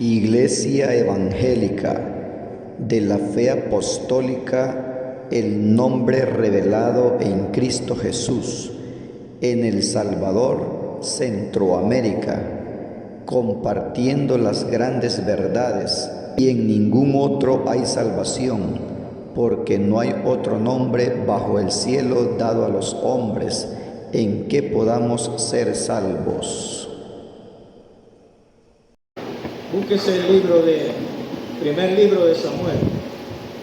Iglesia Evangélica de la Fe Apostólica, el nombre revelado en Cristo Jesús, en El Salvador, Centroamérica, compartiendo las grandes verdades, y en ningún otro hay salvación, porque no hay otro nombre bajo el cielo dado a los hombres en que podamos ser salvos. Búsquese el primer libro de Samuel.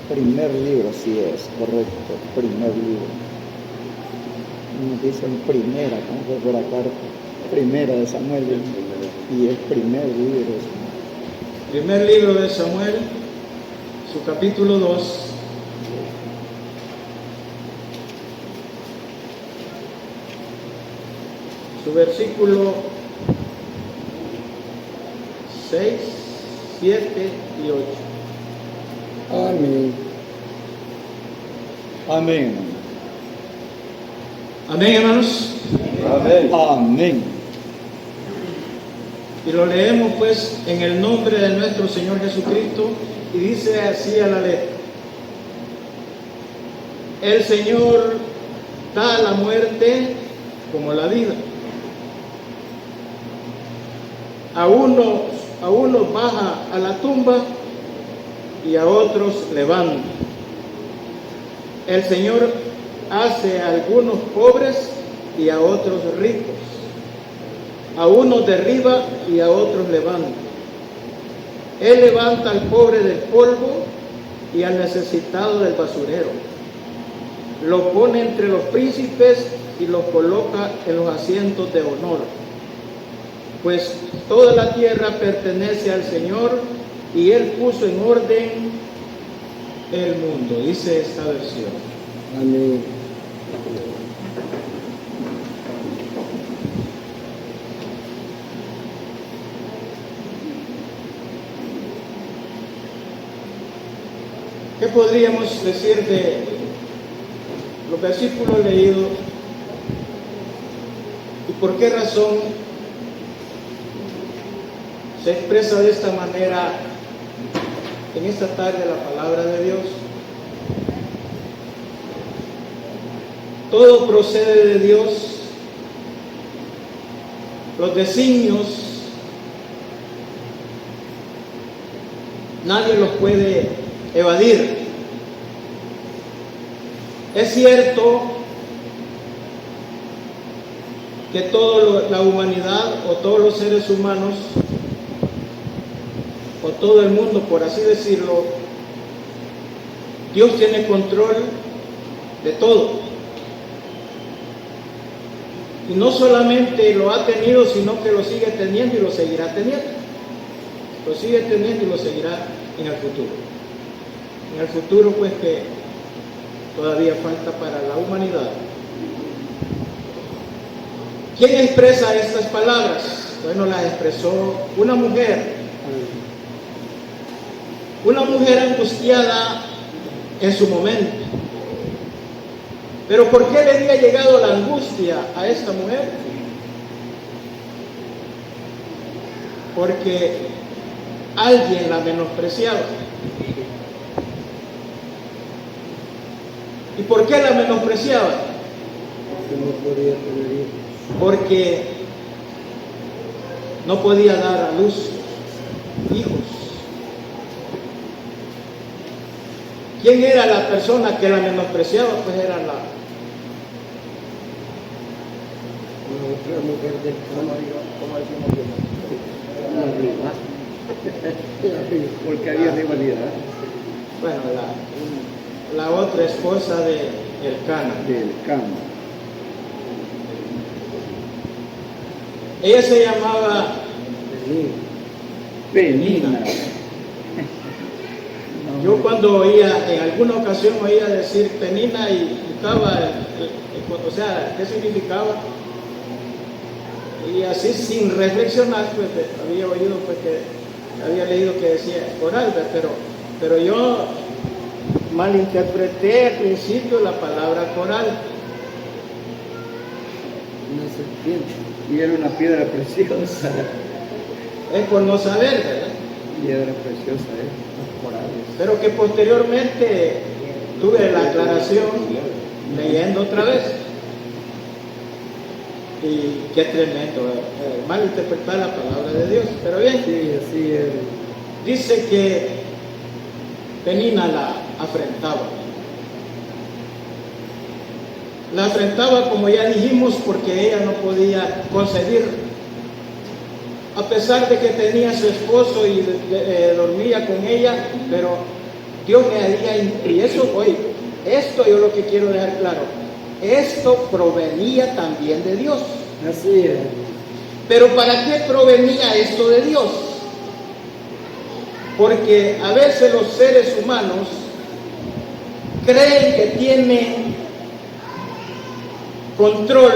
Primer libro, sí es, correcto, primer libro. Nos dicen primera, como que fuera carta, primera de Samuel, y es primer libro de Samuel. Primer libro de Samuel, su capítulo 2. Su versículo 6, 7 y 8. Amén. Amén. Amén, hermanos. Amén. Amén. Y lo leemos pues en el nombre de nuestro Señor Jesucristo, y dice así a la letra: el Señor da la muerte como la vida. A unos baja a la tumba y a otros levanta. El Señor hace a algunos pobres y a otros ricos. A unos derriba y a otros levanta. Él levanta al pobre del polvo y al necesitado del basurero. Lo pone entre los príncipes y los coloca en los asientos de honor. Pues toda la tierra pertenece al Señor, y Él puso en orden el mundo, dice esta versión. Amén. ¿Qué podríamos decir de los versículos leídos y por qué razón se expresa de esta manera en esta tarde la palabra de Dios? Todo procede de Dios. Los designios nadie los puede evadir. Es cierto que toda la humanidad, o todos los seres humanos, o todo el mundo, por así decirlo, Dios tiene control de todo. Y no solamente lo ha tenido, sino que lo sigue teniendo y lo seguirá teniendo. Lo sigue teniendo y lo seguirá en el futuro. En el futuro, pues, que todavía falta para la humanidad. ¿Quién expresa estas palabras? Bueno, las expresó una mujer. Una mujer angustiada en su momento. Pero ¿por qué le había llegado la angustia a esta mujer? Porque alguien la menospreciaba. ¿Y por qué la menospreciaba? Porque no podía dar a luz hijos. ¿Quién era la persona que la menospreciaba? Pues era la mujer del porque había rivalidad. Bueno, la otra esposa de Elcana. Del Cana. Ella se llamaba Penina. Yo cuando oía, en alguna ocasión oía decir Penina y buscaba, o sea, ¿qué significaba? Y así sin reflexionar, pues había oído, pues que había leído que decía coral, pero yo malinterpreté al principio la palabra coral. Una serpiente. Y era una piedra preciosa. Es por no saber, ¿verdad? piedra preciosa, las corales. Pero que posteriormente tuve la aclaración leyendo otra vez. Y qué tremendo, mal interpretar la palabra de Dios. Pero bien, Sí, así es. dice que Penina la afrentaba. La afrentaba, como ya dijimos, porque ella no podía concebir, a pesar de que tenía a su esposo y dormía con ella, pero Dios le había, y eso, oye, esto yo lo que quiero dejar claro, esto provenía también de Dios. Así es. Pero ¿para qué provenía esto de Dios? Porque a veces los seres humanos creen que tienen control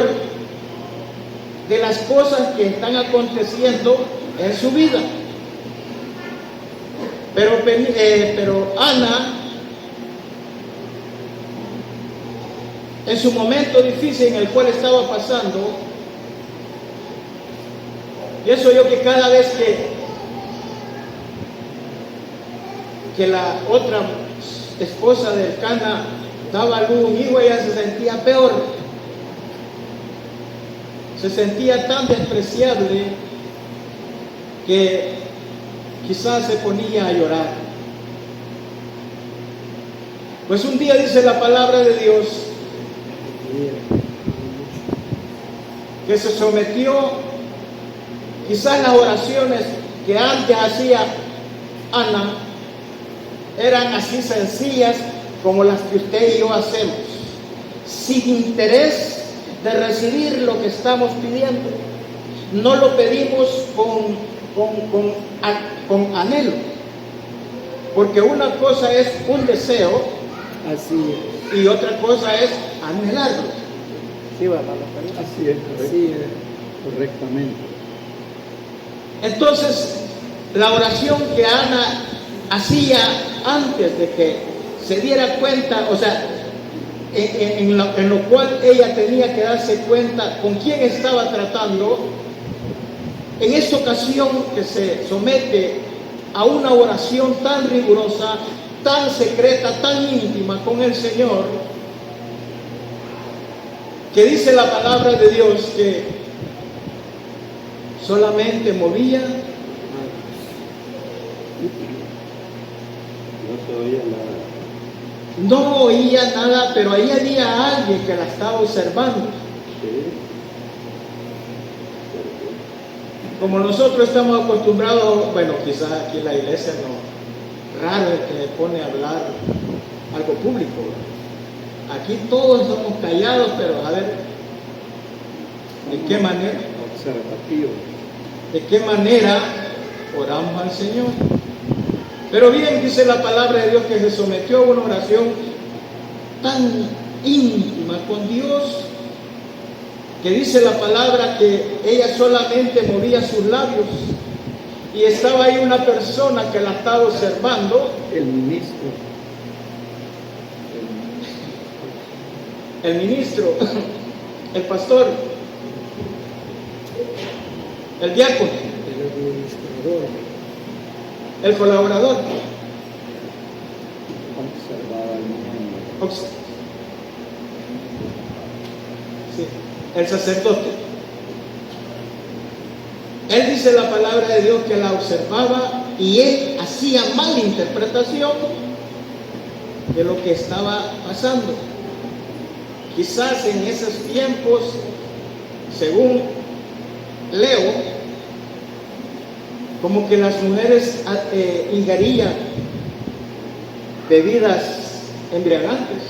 de las cosas que están aconteciendo en su vida. Pero Ana, en su momento difícil en el cual estaba pasando, pienso yo que cada vez que la otra esposa del Cana daba a luz un hijo, ella se sentía peor, se sentía tan despreciable que quizás se ponía a llorar. Pues un día dice la palabra de Dios que se sometió, quizás las oraciones que antes hacía Ana eran así sencillas como las que usted y yo hacemos, sin interés de recibir lo que estamos pidiendo. No lo pedimos con anhelo, porque una cosa es un deseo, Así es. y otra cosa es anhelarlo. Sí, va, así es, correctamente. Entonces, la oración que Ana hacía antes de que se diera cuenta, o sea, en lo cual ella tenía que darse cuenta con quién estaba tratando, en esta ocasión que se somete a una oración tan rigurosa, tan secreta, tan íntima con el Señor, que dice la palabra de Dios que solamente movía, no oía nada, pero ahí había alguien que la estaba observando. Como nosotros estamos acostumbrados, bueno, quizás aquí en la iglesia no, raro el que pone a hablar algo público. Aquí todos somos callados, pero a ver, ¿de qué manera? Observativo. ¿De qué manera oramos al Señor? Pero bien, dice la palabra de Dios que se sometió a una oración tan íntima con Dios, que dice la palabra que ella solamente movía sus labios y estaba ahí una persona que la estaba observando, El ministro. el ministro, el pastor, el diácono, El administrador. el colaborador, Observaba al mundo. sí, el sacerdote. Él dice la palabra de Dios que la observaba y él hacía mala interpretación de lo que estaba pasando. Quizás en esos tiempos, según leo, como que las mujeres ingerían bebidas embriagantes.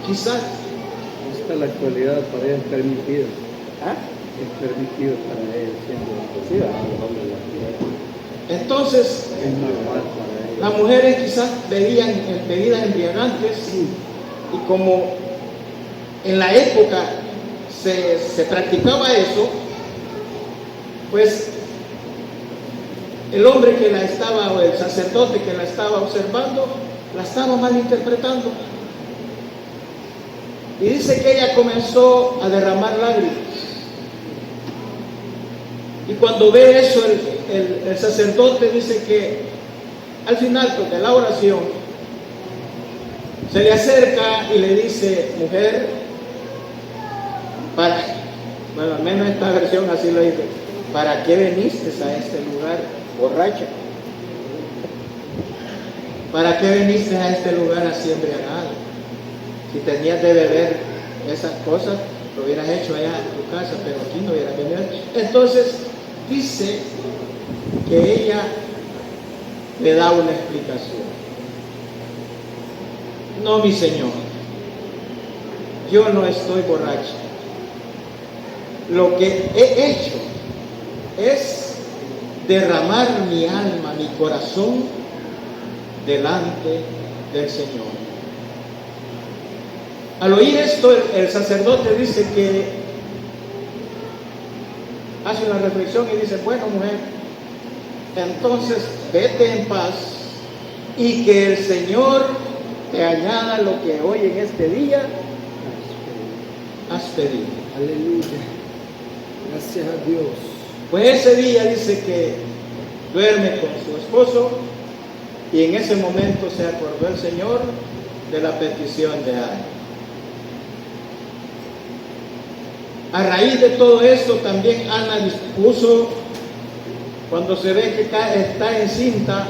Quizás. Hasta la actualidad para ella es permitido. ¿Ah? Es permitido para ella siendo Entonces, es normal para ella. las mujeres quizás bebían bebidas embriagantes y como en la época se practicaba eso, pues el hombre que la estaba, o el sacerdote que la estaba observando, la estaba malinterpretando. Y dice que ella comenzó a derramar lágrimas. Y cuando ve eso el sacerdote dice que al final pues, de la oración se le acerca y le dice: mujer, bueno, al menos esta versión así lo dice, ¿para qué viniste a este lugar borracha? ¿Para qué viniste a este lugar así embriagado? Si tenías de beber esas cosas, lo hubieras hecho allá en tu casa, pero aquí no hubieras venido. Entonces dice que ella le da una explicación. No, mi Señor, yo no estoy borracha. Lo que he hecho es derramar mi alma, mi corazón delante del Señor. Al oír esto, el sacerdote dice que hace una reflexión y dice: bueno, mujer, entonces vete en paz y que el Señor te añada lo que hoy en este día has pedido. Aleluya. Gracias a Dios. Pues ese día dice que duerme con su esposo y en ese momento se acordó el Señor de la petición de Ana. A raíz de todo esto también Ana dispuso, cuando se ve que está encinta,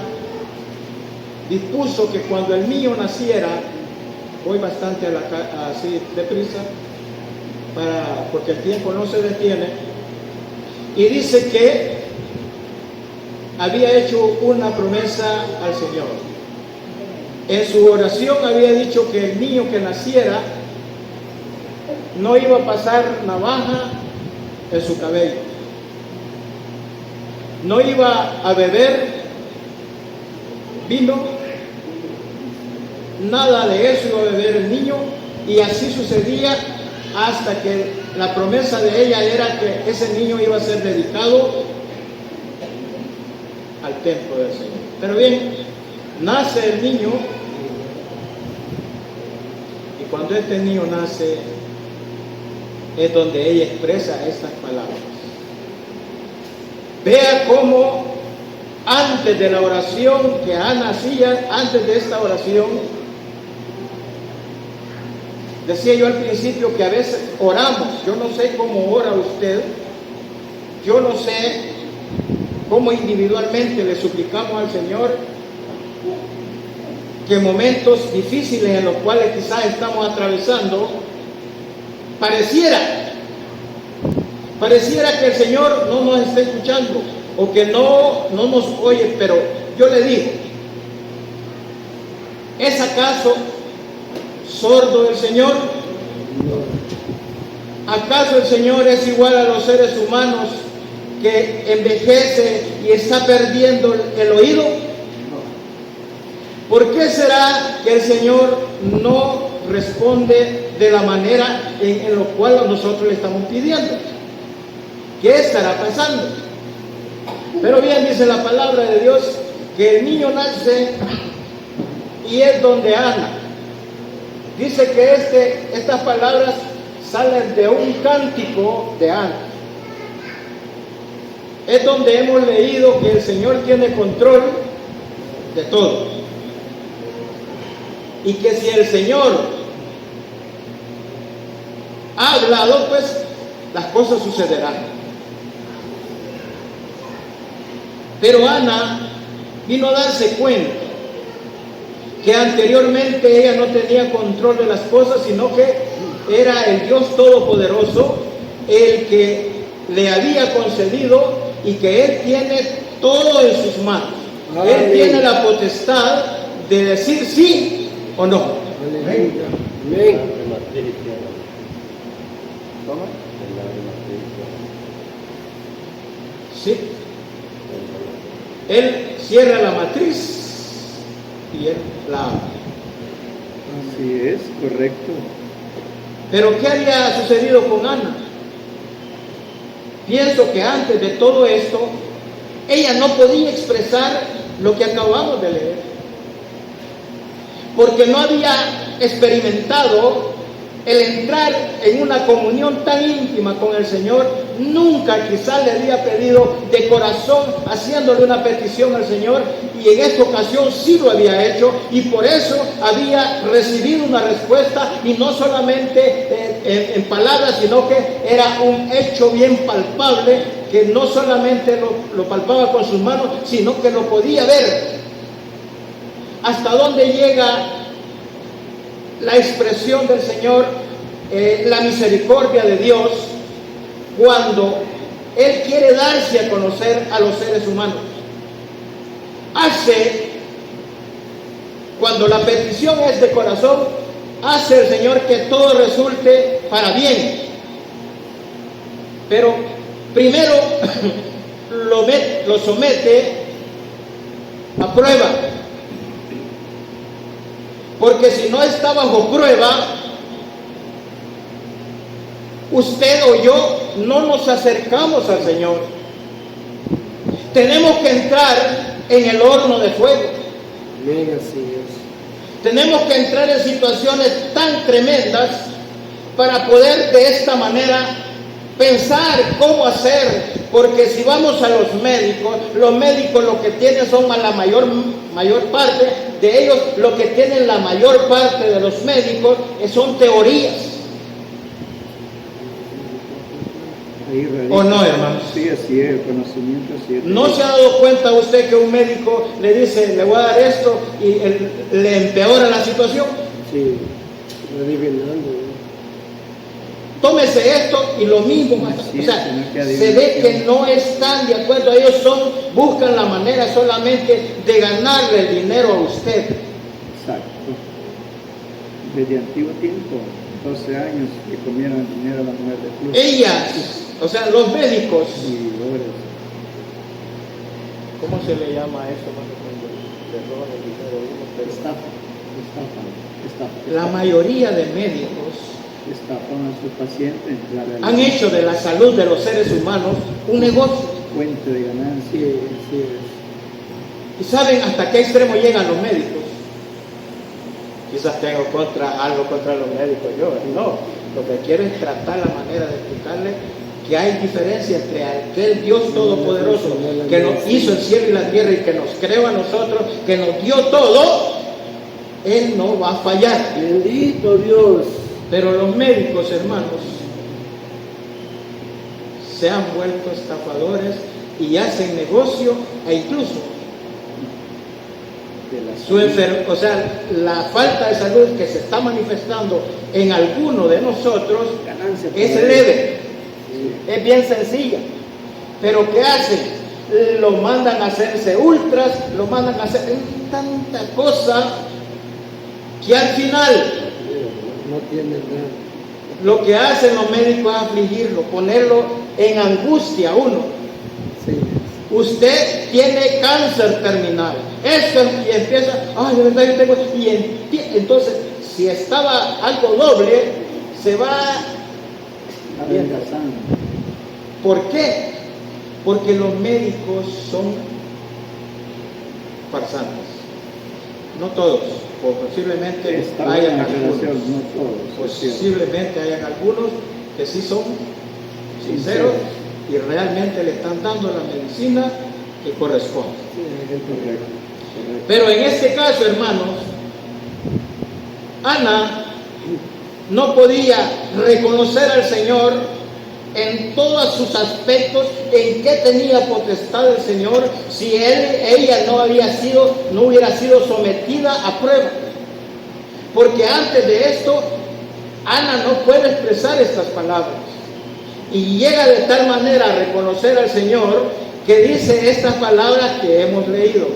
dispuso que cuando el niño naciera, voy bastante así deprisa, porque el tiempo no se detiene, y dice que había hecho una promesa al Señor. En su oración había dicho que el niño que naciera no iba a pasar navaja en su cabello, no iba a beber vino, nada de eso iba a beber el niño, y así sucedía hasta que la promesa de ella era que ese niño iba a ser dedicado al templo del Señor. Pero bien, nace el niño, y cuando este niño nace es donde ella expresa estas palabras. Vea cómo antes de la oración que Ana hacía, antes de esta oración, decía yo al principio que a veces oramos. Yo no sé cómo ora usted, yo no sé cómo individualmente le suplicamos al Señor que momentos difíciles en los cuales quizás estamos atravesando, pareciera que el Señor no nos está escuchando o que no nos oye. Pero yo le digo, ¿es acaso sordo el Señor? ¿Acaso el Señor es igual a los seres humanos que envejece y está perdiendo el oído? ¿Por qué será que el Señor no responde de la manera en la cual nosotros le estamos pidiendo? ¿Qué estará pasando? Pero bien, dice la palabra de Dios que el niño nace y es donde Ana. Dice que estas palabras salen de un cántico de Ana. Es donde hemos leído que el Señor tiene control de todo. Y que si el Señor ha hablado, pues las cosas sucederán. Pero Ana vino a darse cuenta que anteriormente ella no tenía control de las cosas, sino que era el Dios Todopoderoso el que le había concedido, y que Él tiene todo en sus manos. Él tiene la potestad de decir sí o no. Amén. ¿Cómo? Sí. Él cierra la matriz y Él la abre. Así es, correcto. Pero ¿qué había sucedido con Ana? Pienso que antes de todo esto, ella no podía expresar lo que acabamos de leer, porque no había experimentado el entrar en una comunión tan íntima con el Señor, nunca quizás le había pedido de corazón, haciéndole una petición al Señor, y en esta ocasión sí lo había hecho, y por eso había recibido una respuesta, y no solamente en palabras, sino que era un hecho bien palpable, que no solamente lo palpaba con sus manos, sino que lo podía ver. ¿Hasta dónde llega la expresión del Señor, la misericordia de Dios, cuando Él quiere darse a conocer a los seres humanos? Cuando la petición es de corazón, hace el Señor que todo resulte para bien. Pero primero lo somete a prueba. Porque si no está bajo prueba, usted o yo no nos acercamos al Señor. Tenemos que entrar en el horno de fuego. Amén, así es. Tenemos que entrar en situaciones tan tremendas para poder de esta manera pensar cómo hacer. Porque si vamos a los médicos lo que tienen son la mayor parte de ellos, lo que tienen la mayor parte de los médicos son teorías. ¿O no, hermanos? Sí, así es, el conocimiento así es. ¿No se ha dado cuenta usted que un médico le dice, le voy a dar esto, y le empeora la situación? Sí, adivinando. Tómese esto y lo mismo. Sí, o sea, se ve que no están de acuerdo. Ellos buscan la manera solamente de ganarle el dinero a usted. Exacto. Desde antiguo tiempo, 12 años que comieron dinero a la mujer de Cruz. Ellas, o sea, los médicos. ¿Cómo se le llama eso? Estafa. La mayoría de médicos estafan a sus pacientes. Han hecho de la salud de los seres humanos un negocio. Fuente de ganancia. Sí. ¿Y saben hasta qué extremo llegan los médicos? Quizás tengo algo contra los médicos yo. No, lo que quiero es tratar la manera de explicarle que hay diferencia entre aquel Dios todopoderoso que nos hizo el cielo y la tierra y que nos creó a nosotros, que nos dio todo. Él no va a fallar. Bendito Dios. Pero los médicos, hermanos, se han vuelto estafadores y hacen negocio, e incluso o sea, la falta de salud que se está manifestando en alguno de nosotros es leve, es bien sencilla. Pero ¿qué hacen? Lo mandan a hacerse ultras, lo mandan a hacer tanta cosa que al final no tiene nada. Lo que hacen los médicos es afligirlo, ponerlo en angustia a uno. Sí. Usted tiene cáncer terminal. Esto, y empieza, ay, de verdad yo tengo. Entonces, si estaba algo doble, se va. ¿Por qué? Porque los médicos son farsantes. No todos. O posiblemente hayan algunos, que sí son sinceros y realmente le están dando la medicina que corresponde. Pero en este caso, hermanos, Ana no podía reconocer al Señor en todos sus aspectos, en qué tenía potestad el Señor, si ella no hubiera sido sometida a prueba. Porque antes de esto, Ana no puede expresar estas palabras. Y llega de tal manera a reconocer al Señor que dice estas palabras que hemos leído.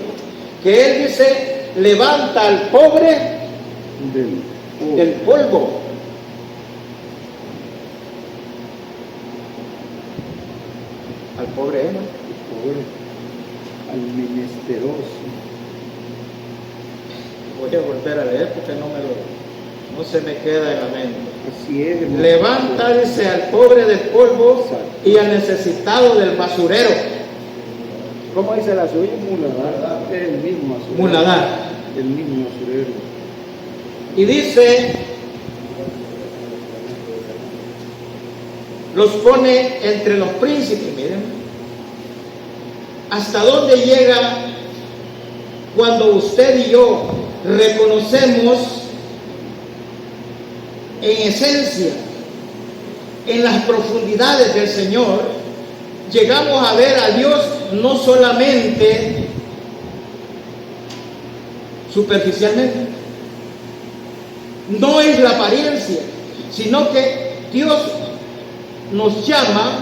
Que Él dice, levanta al pobre del polvo. Al pobre Emma. Al menesteroso. Voy a volver a leer porque no se me queda en la mente. Así es. Levanta, dice, al pobre del polvo y al necesitado del basurero. ¿Cómo dice la suya? Muladar. El mismo basurero. Muladar. El mismo basurero. Y dice, los pone entre los príncipes. Miren, hasta dónde llega cuando usted y yo reconocemos en esencia, en las profundidades del Señor, llegamos a ver a Dios no solamente superficialmente, no es la apariencia, sino que Dios nos llama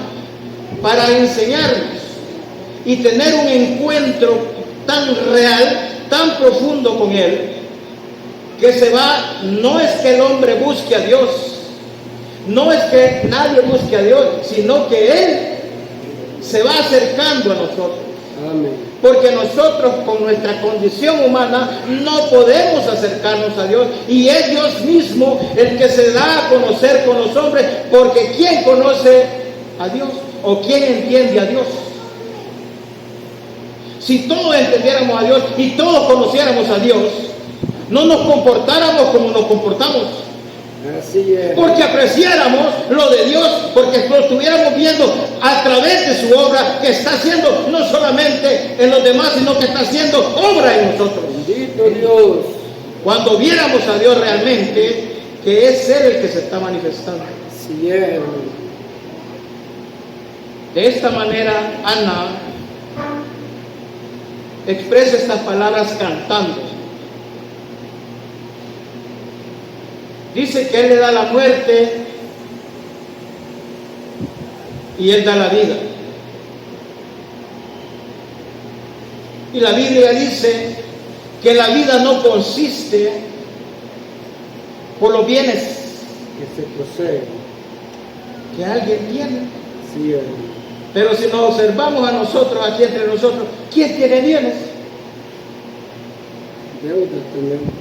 para enseñarnos y tener un encuentro tan real, tan profundo con Él, que se va. No es que el hombre busque a Dios, no es que nadie busque a Dios, sino que Él se va acercando a nosotros. Amén. Porque nosotros con nuestra condición humana no podemos acercarnos a Dios, y es Dios mismo el que se da a conocer con los hombres, porque ¿quién conoce a Dios? ¿O quién entiende a Dios? Si todos entendiéramos a Dios y todos conociéramos a Dios, no nos comportáramos como nos comportamos. Así es. Porque apreciáramos lo de Dios, porque lo estuviéramos viendo a través de su obra que está haciendo no solamente en los demás, sino que está haciendo obra en nosotros. Bendito Dios. Cuando viéramos a Dios realmente, que es Él el que se está manifestando. Así es, hermano. De esta manera, Ana expresa estas palabras cantando. Dice que Él le da la muerte y Él da la vida. Y la Biblia dice que la vida no consiste por los bienes Que se procede. que alguien tiene. Sí, hermano. Pero si nos observamos a nosotros, aquí entre nosotros, ¿quién tiene bienes? Deuda tenemos.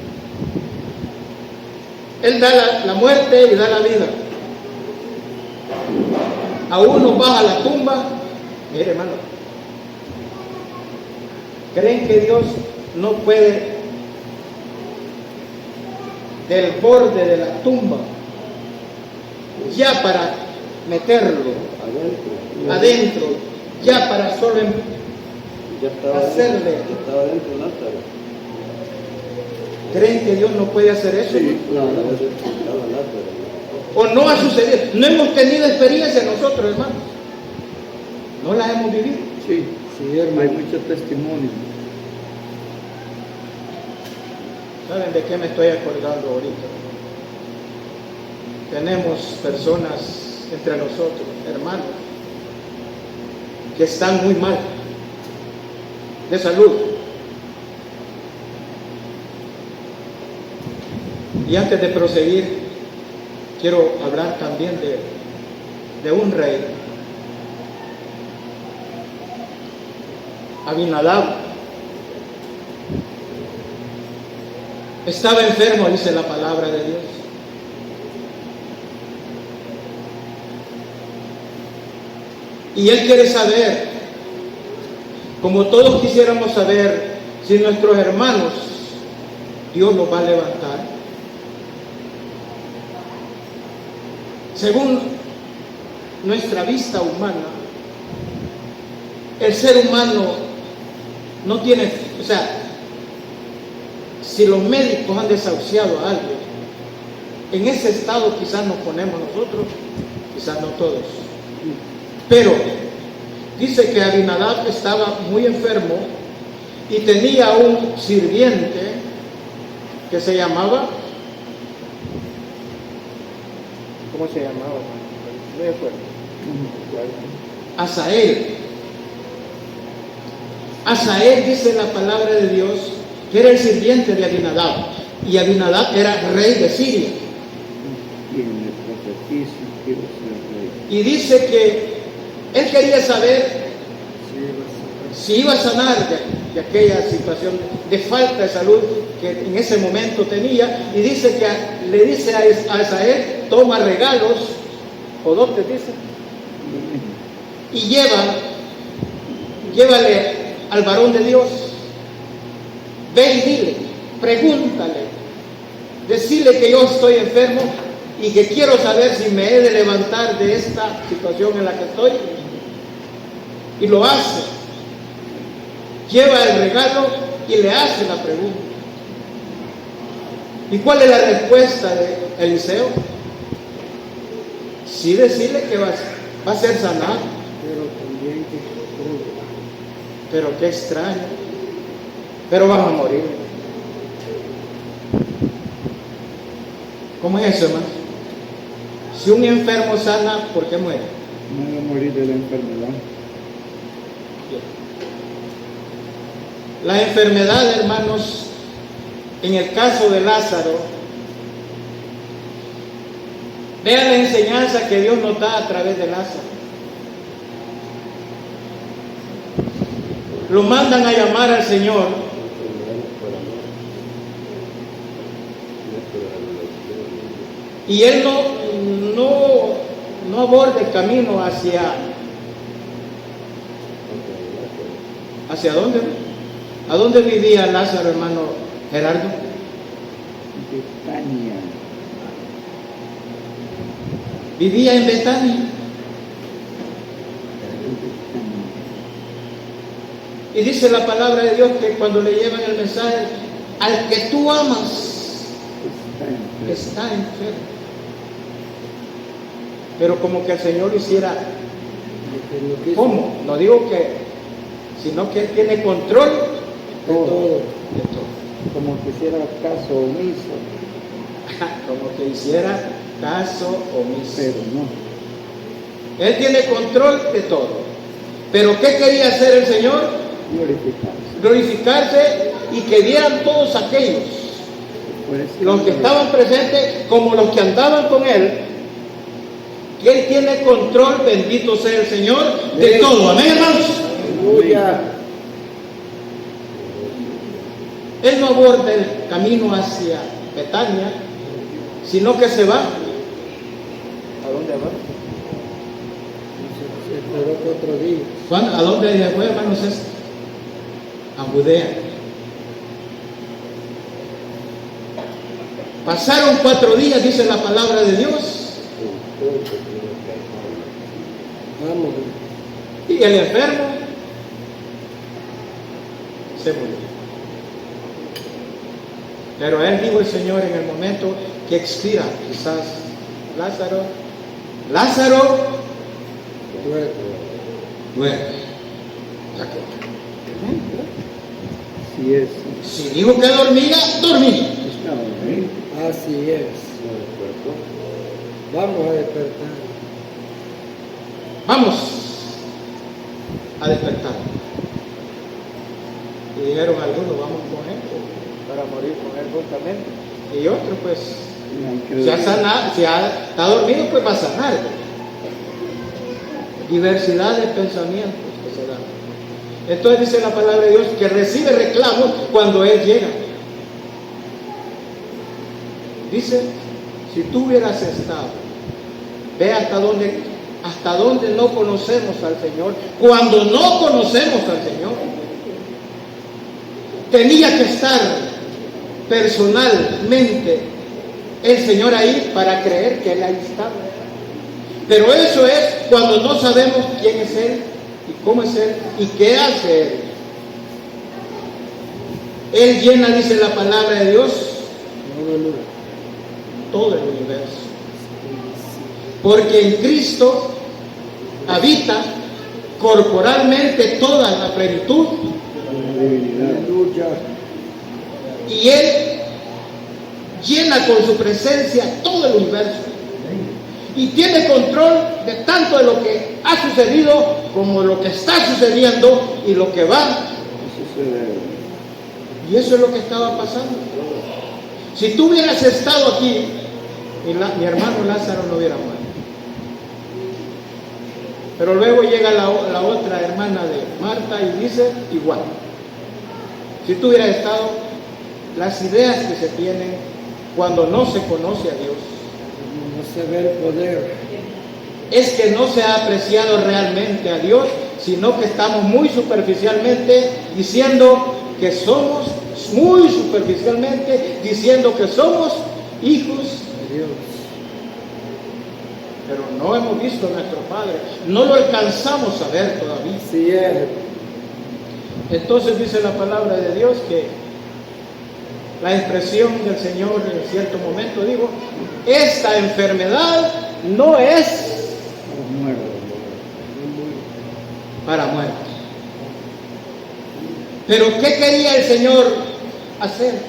Él da la muerte y da la vida. A uno baja a la tumba. Mire, hermano, ¿creen que Dios no puede del borde de la tumba, ya para meterlo adentro, ya para solo Ya estaba hacerle? Ya estaba dentro del altar. ¿Creen que Dios no puede hacer eso? Sí, claro, estaba el altar. ¿O no ha sucedido? No hemos tenido experiencia nosotros, hermanos. No la hemos vivido. Sí, sí, hermano. Hay muchos testimonios. ¿Saben de qué me estoy acordando ahorita? Tenemos personas entre nosotros, hermanos, que están muy mal de salud. Y antes de proseguir, quiero hablar también de un rey, Abinadab. Estaba enfermo, dice la palabra de Dios. Y él quiere saber, como todos quisiéramos saber, si nuestros hermanos Dios los va a levantar. Según nuestra vista humana, el ser humano no tiene, o sea, si los médicos han desahuciado a alguien, en ese estado quizás nos ponemos nosotros, quizás no todos. Pero dice que Abinadab estaba muy enfermo y tenía un sirviente que se llamaba, ¿cómo se llamaba? No me acuerdo. Asael. Asael, dice la palabra de Dios, que era el sirviente de Abinadab, y Abinadab era rey de Siria. Y dice que él quería saber si iba a sanar de aquella situación de falta de salud que en ese momento tenía, y dice que le dice a Asael: toma regalos o dotes, dice, y llévale al varón de Dios, ve y dile, pregúntale, decirle que yo estoy enfermo, y que quiero saber si me he de levantar de esta situación en la que estoy. Y lo hace. Lleva el regalo y le hace la pregunta. ¿Y cuál es la respuesta de Eliseo? Sí, decirle que va a ser sanado. Pero también que Pero qué extraño. Pero vas a morir. ¿Cómo es eso, hermano? Si un enfermo sana, ¿por qué muere? No va a morir de la enfermedad. La enfermedad, hermanos, en el caso de Lázaro, vean la enseñanza que Dios nos da a través de Lázaro. Lo mandan a llamar al Señor. Y él no aborda el camino hacia dónde. ¿A dónde vivía Lázaro, hermano Gerardo? Betania. Vivía en Betania. Y dice la palabra de Dios que cuando le llevan el mensaje, al que tú amas está enfermo. Pero como que el Señor hiciera, ¿cómo? No digo que, sino que Él tiene control de todo. como que hiciera caso omiso. Como que hiciera caso omiso. Pero no. Él tiene control de todo. Pero ¿qué quería hacer el Señor? Glorificarse y que vieran todos aquellos, los que estaban presentes como los que andaban con Él, que Él tiene control, bendito sea el Señor, de todo. Amén, hermanos. Aleluya. Él no aborda el camino hacia Betania, sino que se va. ¿A dónde va? Se esperó 4 días. ¿A dónde se fue, hermanos? A Judea. Pasaron 4 días, dice la palabra de Dios. Vamos. Y el enfermo se murió. Pero él dijo el Señor en el momento que expira, quizás Lázaro, duerme. Sí es. Si dijo que dormía, dormía. Estaba bien. Así es. Vamos a despertar. Vamos a despertar. Y dijeron algunos, vamos con él para morir con él justamente. Y otros, pues, si está dormido, pues va a sanar. Diversidad de pensamientos que se dan. Entonces dice la palabra de Dios que recibe reclamos cuando Él llega. Dice, si tú hubieras estado, ve hasta dónde no conocemos al Señor. Cuando no conocemos al Señor, tenía que estar personalmente el Señor ahí para creer que Él ahí estaba. Pero eso es cuando no sabemos quién es Él y cómo es Él y qué hace Él. Él llena, dice la palabra de Dios, todo el universo. Porque en Cristo habita corporalmente toda la plenitud. Y Él llena con su presencia todo el universo. Y tiene control de tanto de lo que ha sucedido como de lo que está sucediendo y lo que va a suceder. Y eso es lo que estaba pasando. Si tú hubieras estado aquí, mi hermano Lázaro no hubiera muerto. Pero luego llega la otra hermana de Marta y dice igual. Si tú hubieras estado, las ideas que se tienen cuando no se conoce a Dios, No se ve el poder. es que no se ha apreciado realmente a Dios, sino que estamos muy superficialmente diciendo que somos, hijos pero no hemos visto a nuestro Padre, no lo alcanzamos a ver todavía. Sí es. Entonces dice la palabra de Dios que la expresión del Señor en cierto momento dijo, esta enfermedad no es para muertos. Pero ¿qué quería el Señor hacer?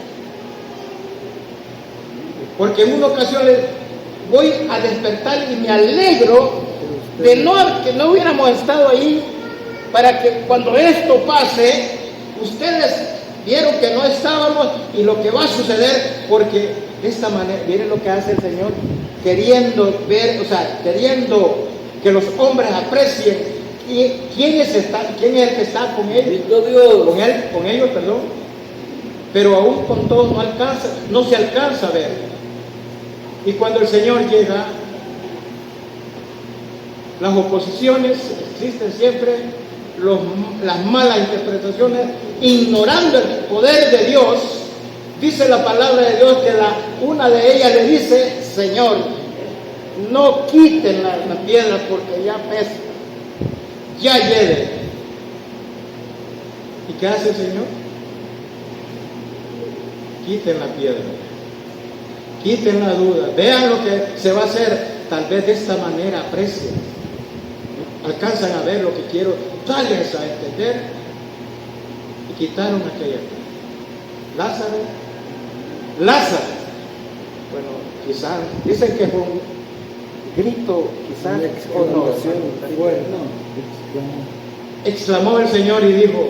Porque en una ocasión les voy a despertar y me alegro de que no hubiéramos estado ahí para que cuando esto pase, ustedes vieron que no estábamos y lo que va a suceder, porque de esta manera, miren lo que hace el Señor, queriendo ver, queriendo que los hombres aprecien quién es el que está con ellos, con ellos, perdón, pero aún con todos no se alcanza a ver. Y cuando el Señor llega, las oposiciones existen siempre, las malas interpretaciones, ignorando el poder de Dios. Dice la palabra de Dios que una de ellas le dice, Señor, no quiten la piedra porque ya pesa, ya hiede. ¿Y qué hace el Señor? Quiten la piedra, quiten la duda, vean lo que se va a hacer, tal vez de esta manera aprecien, alcanzan a ver lo que quiero, darles a entender. Y quitaron aquella piedra. Lázaro, bueno, quizás, dicen que fue un grito, quizás, o no, exclamó el Señor y dijo,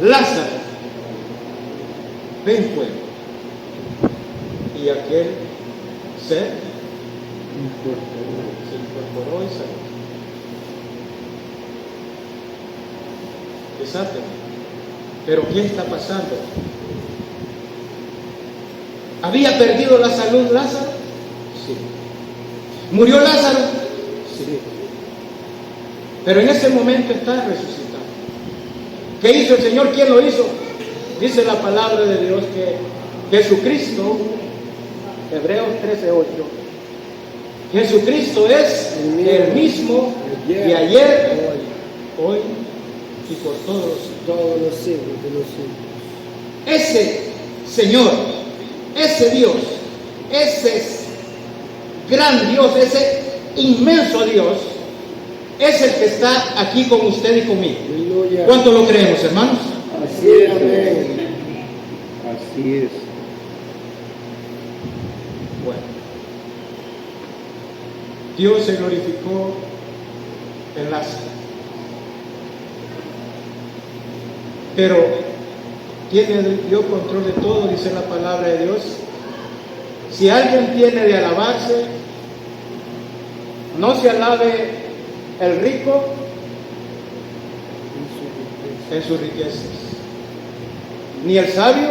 Lázaro, ven fuera. Y aquel ser se incorporó y salió. Exacto. Pero ¿qué está pasando? ¿Había perdido la salud Lázaro? Sí. ¿Murió Lázaro? Sí. Pero en ese momento está resucitado. ¿Qué hizo el Señor? ¿Quién lo hizo? Dice la palabra de Dios que Jesucristo, Hebreos 13:8, Jesucristo es el mismo de ayer, hoy y por todos los siglos de los siglos. Ese Señor, ese Dios, ese gran Dios, ese inmenso Dios, es el que está aquí con usted y conmigo. ¿Cuánto lo creemos, hermanos? Así es. Así es. Bueno, Dios se glorificó en Lázaro, pero tiene Dios control de todo, dice la palabra de Dios. Si alguien tiene de alabarse, no se alabe el rico en sus riquezas, ni el sabio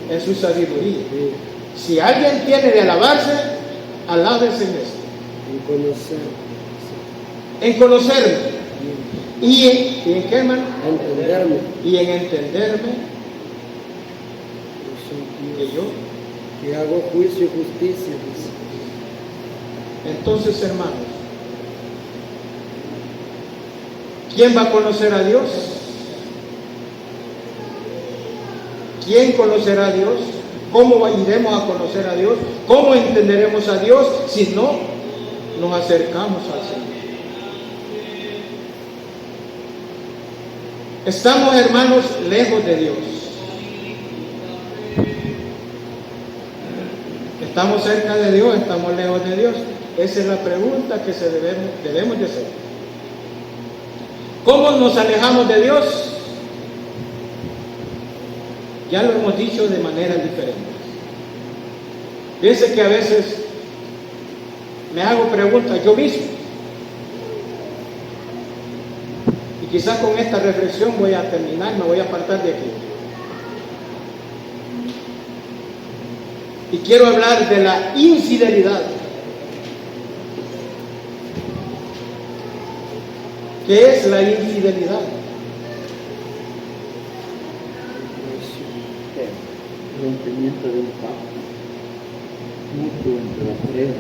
en su sabiduría. Si alguien tiene de alabarse, alábese en esto. En conocerme. ¿Y en qué, hermano? Entenderme. Y en entenderme que yo. Que hago juicio y justicia. Entonces, hermanos, ¿quién va a conocer a Dios? ¿Quién conocerá a Dios? ¿Cómo iremos a conocer a Dios? ¿Cómo entenderemos a Dios si no nos acercamos al Señor? Estamos, hermanos, lejos de Dios. ¿Estamos cerca de Dios? ¿Estamos lejos de Dios? Esa es la pregunta que debemos de hacer. ¿Cómo nos alejamos de Dios? Ya lo hemos dicho de maneras diferentes. Fíjense que a veces me hago preguntas yo mismo. Y quizás con esta reflexión voy a terminar, me voy a apartar de aquí. Y quiero hablar de la infidelidad. ¿Qué es la infidelidad? Rompimiento de un pacto mutuo entre la pareja.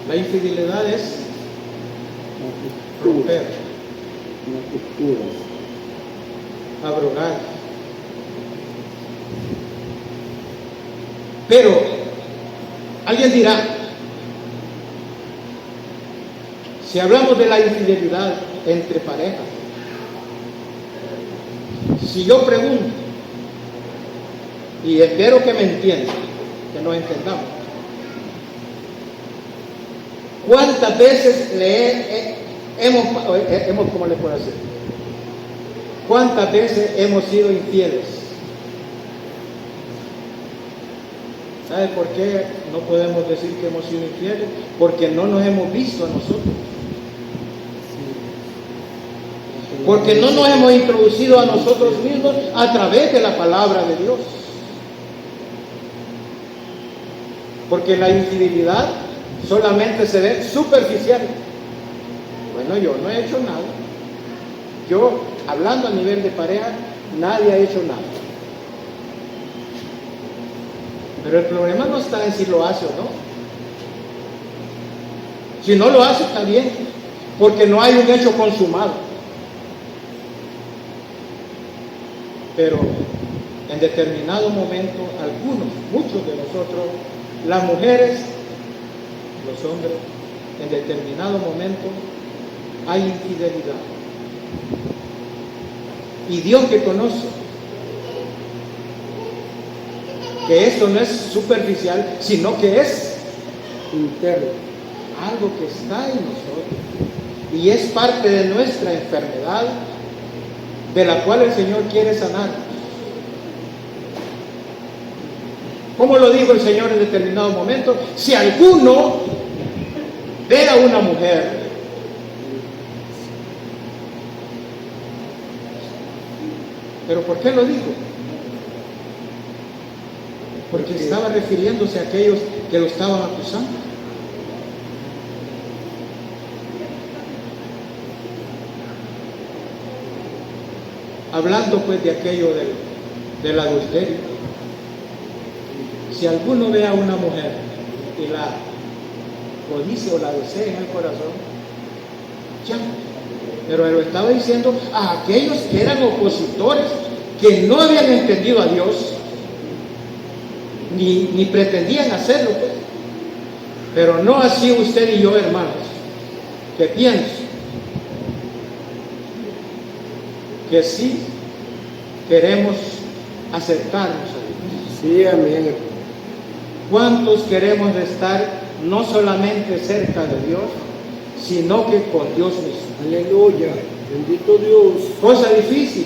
La infidelidad es romper, Las rupturas. abrogar. Pero alguien dirá, si hablamos de la infidelidad entre parejas, si yo pregunto, y espero que me entiendan, que nos entendamos, ¿cuántas veces ¿cómo le puedo decir? ¿Cuántas veces hemos sido infieles? ¿Sabe por qué no podemos decir que hemos sido infieles? Porque no nos hemos visto a nosotros. Porque no nos hemos introducido a nosotros mismos a través de la palabra de Dios. Porque la infidelidad solamente se ve superficial. Bueno, yo no he hecho nada. Yo, hablando a nivel de pareja, nadie ha hecho nada. Pero el problema no está en si lo hace o no. Si no lo hace, está bien, porque no hay un hecho consumado. Pero en determinado momento, muchos de nosotros, las mujeres, los hombres, en determinado momento hay infidelidad. Y Dios que conoce que esto no es superficial, sino que es interno. algo que está en nosotros y es parte de nuestra enfermedad, de la cual el Señor quiere sanar. ¿Cómo lo dijo el Señor en determinado momento? Si alguno ve a una mujer ¿pero por qué lo dijo? Porque estaba refiriéndose a aquellos que lo estaban acusando. Hablando pues de aquello del adulterio. Si alguno ve a una mujer y la codicia o la desea en el corazón, ya. Pero él lo estaba diciendo a aquellos que eran opositores, que no habían entendido a Dios, ni pretendían hacerlo, pues. Pero no así usted y yo, hermanos, que pienso que sí queremos acercarnos a Dios. Sí, amén. ¿Cuántos queremos estar no solamente cerca de Dios, sino que con Dios mismo? Aleluya. Bendito Dios. Cosa difícil,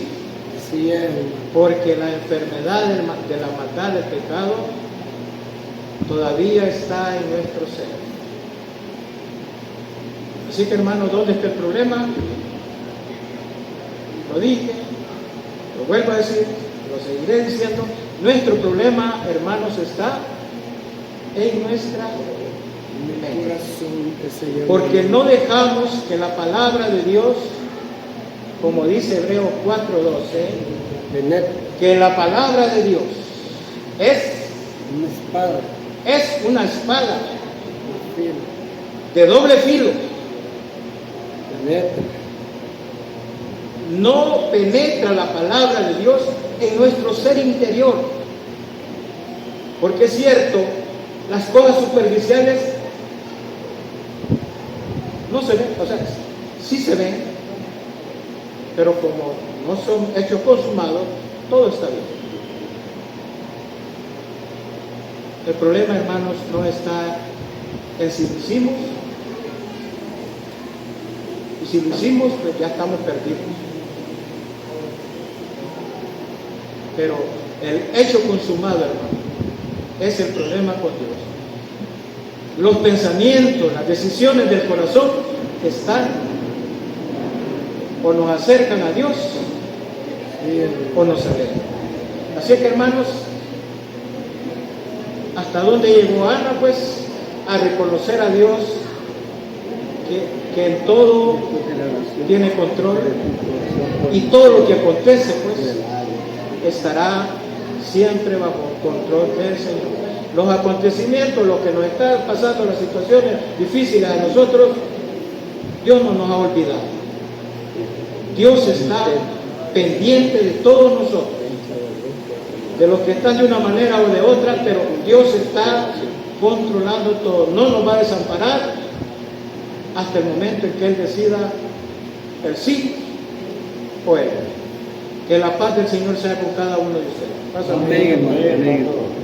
Así es. porque la enfermedad de la maldad del pecado todavía está en nuestro ser. Así que, hermanos, ¿dónde está el problema? Lo dije, lo vuelvo a decir, lo seguiré diciendo. Nuestro problema, hermanos, está en nuestra mente. Corazón que se llama. Porque no dejamos que la palabra de Dios, como dice Hebreos 4:12, Penetra. que la palabra de Dios es Una espada. una espada Filo. de doble filo. Penetra. No penetra la palabra de Dios en nuestro ser interior. Porque es cierto, las cosas superficiales no se ven, o sea, sí se ven, pero como no son hechos consumados, todo está bien. El problema, hermanos, no está en si lo hicimos, y si lo hicimos, pues ya estamos perdidos. Pero el hecho consumado, hermano, es el problema con Dios. Los pensamientos, las decisiones del corazón están o nos acercan a Dios o nos alejan. Así que, hermanos, ¿hasta dónde llegó Ana? Pues a reconocer a Dios que en todo tiene control y todo lo que acontece pues estará siempre bajo control del Señor. los acontecimientos, lo que nos está pasando, las situaciones difíciles a nosotros, Dios no nos ha olvidado. Dios está pendiente de todos nosotros, de los que están de una manera o de otra, pero Dios está controlando todo. No nos va a desamparar hasta el momento en que Él decida el sí o el. Que la paz del Señor sea con cada uno de ustedes. Pásame. Amén, hermano. Amén.